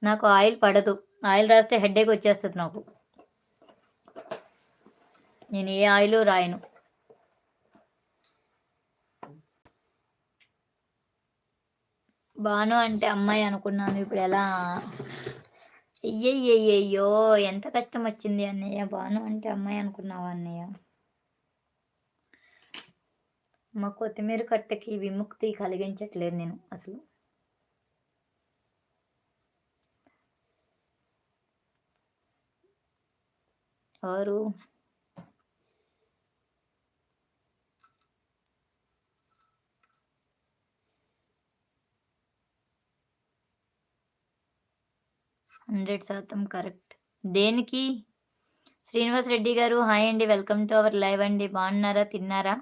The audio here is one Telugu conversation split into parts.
నాకు ఆయిల్ పడదు. ఆయిల్ రాస్తే హెడేక్ వచ్చేస్తుంది నాకు. నేను ఏ ఆయిలు రాయను. బాను అంటే అమ్మాయి అనుకున్నాను. ఇప్పుడు ఎలా? అయ్యయ్యయ్యో! ఎంత కష్టం వచ్చింది అన్నయ్య. బాను అంటే అమ్మాయి అనుకున్నావా అన్నయ్య? మా కొత్తిమీర కట్టకి విముక్తి కలిగించట్లేదు నేను అసలు. ఎవరు? హండ్రెడ్ శాతం కరెక్ట్. దేనికి? శ్రీనివాస్ రెడ్డి గారు హాయ్ అండి. వెల్కమ్ టు అవర్ లైవ్ అండి. బాగున్నారా? తిన్నారా?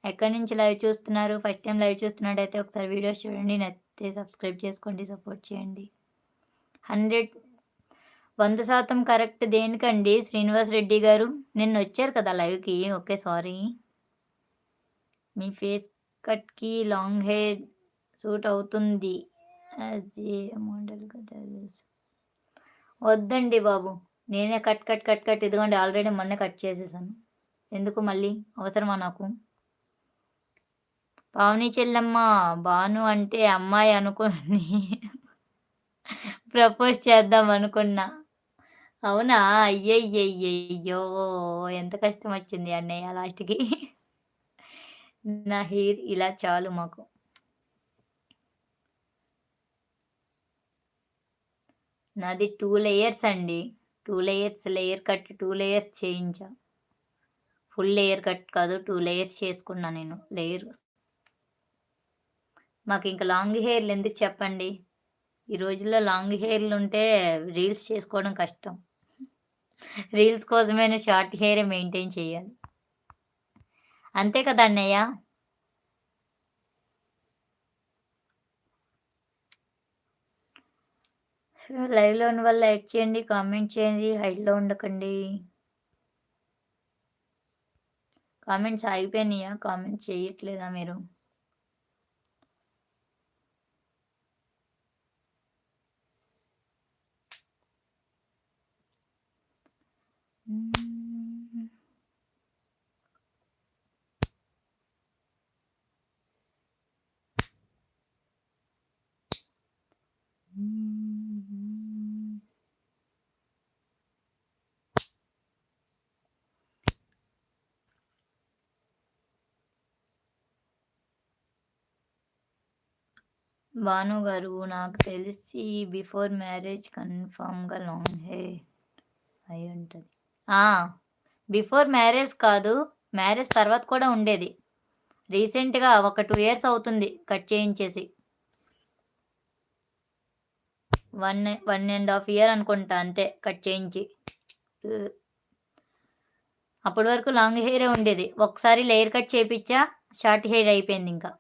ఎక్కడి నుంచి లైవ్ చూస్తున్నారు? ఫస్ట్ టైం లైవ్ చూస్తున్నట్టయితే ఒకసారి వీడియోస్ చూడండి, నచ్చితే సబ్స్క్రైబ్ చేసుకోండి, సపోర్ట్ చేయండి. 100% కరెక్ట్. దేనికండి శ్రీనివాస్ రెడ్డి గారు? నిన్న వచ్చారు కదా లైవ్కి. Okay, sorry. మీ ఫేస్ కట్కి లాంగ్ హెయిర్ సూట్ అవుతుంది యాజ్ ఏ మోడల్గా తెలుసు. వద్దండి బాబు, నేనే కట్ ఇదిగోండి, ఆల్రెడీ మొన్న కట్ చేసేసాను. ఎందుకు మళ్ళీ అవసరమా నాకు? పావని చెల్లెమ్మ, బాను అంటే అమ్మాయి అనుకుని ప్రపోజ్ చేద్దాం అనుకున్నా. అవునా? అయ్యయ్యయ్యో! ఎంత కష్టం వచ్చింది అన్నయ్య లాస్ట్‌కి. నా హెయిర్ ఇలా చాలు మాకు. నాది 2 లేయర్స్ అండి. 2 లేయర్స్ లేయర్ కట్ 2 లేయర్స్ చేయించా. ఫుల్ లేయర్ కట్ కాదు, 2 లేయర్స్ చేసుకున్నా నేను లేయర్. మాకింక లాంగ్ హెయిర్‌లు ఎందుకు చెప్పండి? ఈ రోజుల్లో లాంగ్ హెయిర్‌లుంటే రీల్స్ చేసుకోవడం కష్టం. రీల్స్ కోసమైనా షార్ట్ హెయిరే మెయింటైన్ చేయాలి. అంతే కదా అన్నయ్య? లైవ్‌లో ఉన్న వాళ్ళు లైక్ చేయండి, కామెంట్ చేయండి, హైడ్‌లో ఉండకండి. కామెంట్స్ ఆగిపోయినాయా? కామెంట్ చేయట్లేదా మీరు? భాను గారు, నాకు తెలిసి బిఫోర్ మ్యారేజ్ కన్ఫామ్‌గా లాంగ్ హెయిర్ అయి ఉంటది. బిఫోర్ మ్యారేజ్ కాదు, మ్యారేజ్ తర్వాత కూడా ఉండేది. రీసెంట్‌గా ఒక 2 ఇయర్స్ అవుతుంది కట్ చేయించేసి. 1.5 ఇయర్ అనుకుంటా అంతే కట్ చేయించి. అప్పటి వరకు లాంగ్ హెయిరే ఉండేది. ఒకసారి లేయర్ కట్ చేపిచ్చా, షార్ట్ హెయిర్ అయిపోయింది ఇంకా.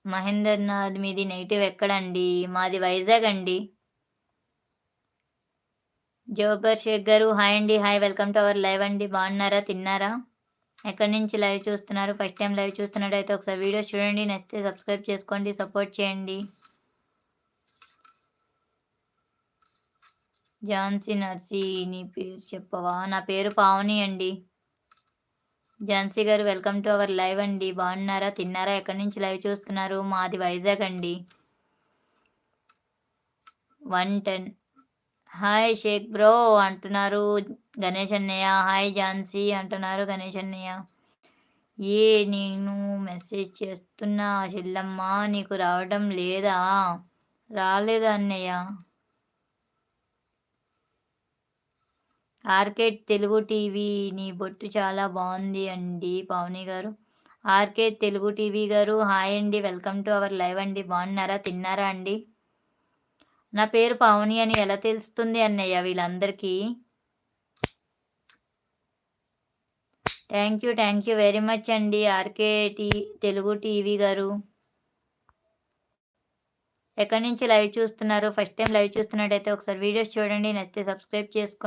మహేందర్‌నాథ్ మీది నేటివ్ ఎక్కడండి? మాది వైజాగ్ అండి. జోబర్ షేక్ గారు హాయ్ అండి. Hi, welcome to our live అండి. బాగున్నారా? తిన్నారా? ఎక్కడి నుంచి లైవ్ చూస్తున్నారు? ఫస్ట్ టైం లైవ్ చూస్తున్నట్టయితే ఒకసారి వీడియోస్ చూడండి, నచ్చితే సబ్స్క్రైబ్ చేసుకోండి, సపోర్ట్ చేయండి. ఝాన్సీ నర్సీ, నీ పేరు చెప్పవా? నా పేరు పావని అండి. ఝాన్సీ గారు వెల్కమ్ టు అవర్ లైవ్ అండి. బాగున్నారా? తిన్నారా? ఎక్కడి నుంచి లైవ్ చూస్తున్నారు? మాది వైజాగ్ అండి. 110. హాయ్ షేక్ బ్రో అంటున్నారు గణేష్ అన్నయ్య. హాయ్ ఝాన్సీ అంటున్నారు గణేష్ అన్నయ్య. నేను మెసేజ్ చేస్తున్నా చెల్లమ్మ, నీకు రావడం లేదా? రాలేదు అన్నయ్య. ఆర్కే తెలుగు టీవీ, నీ బొట్టు చాలా బాగుంది అండి. పావని గారు, ఆర్కే తెలుగు టీవీ గారు హాయ్ అండి. వెల్కమ్ టు అవర్ లైవ్ అండి. బాగున్నారా? తిన్నారా అండి? నా పేరు పావని అని ఎలా తెలుస్తుంది అన్నయ్య వీళ్ళందరికీ? థ్యాంక్ యూ వెరీ మచ్ అండి ఆర్కే తెలుగు టీవీ గారు. ఎక్కడి నుంచి లైవ్ చూస్తున్నారు? ఫస్ట్ టైం లైవ్ చూస్తున్నట్టయితే ఒకసారి వీడియోస్ చూడండి, నచ్చితే సబ్స్క్రైబ్ చేసుకోండి.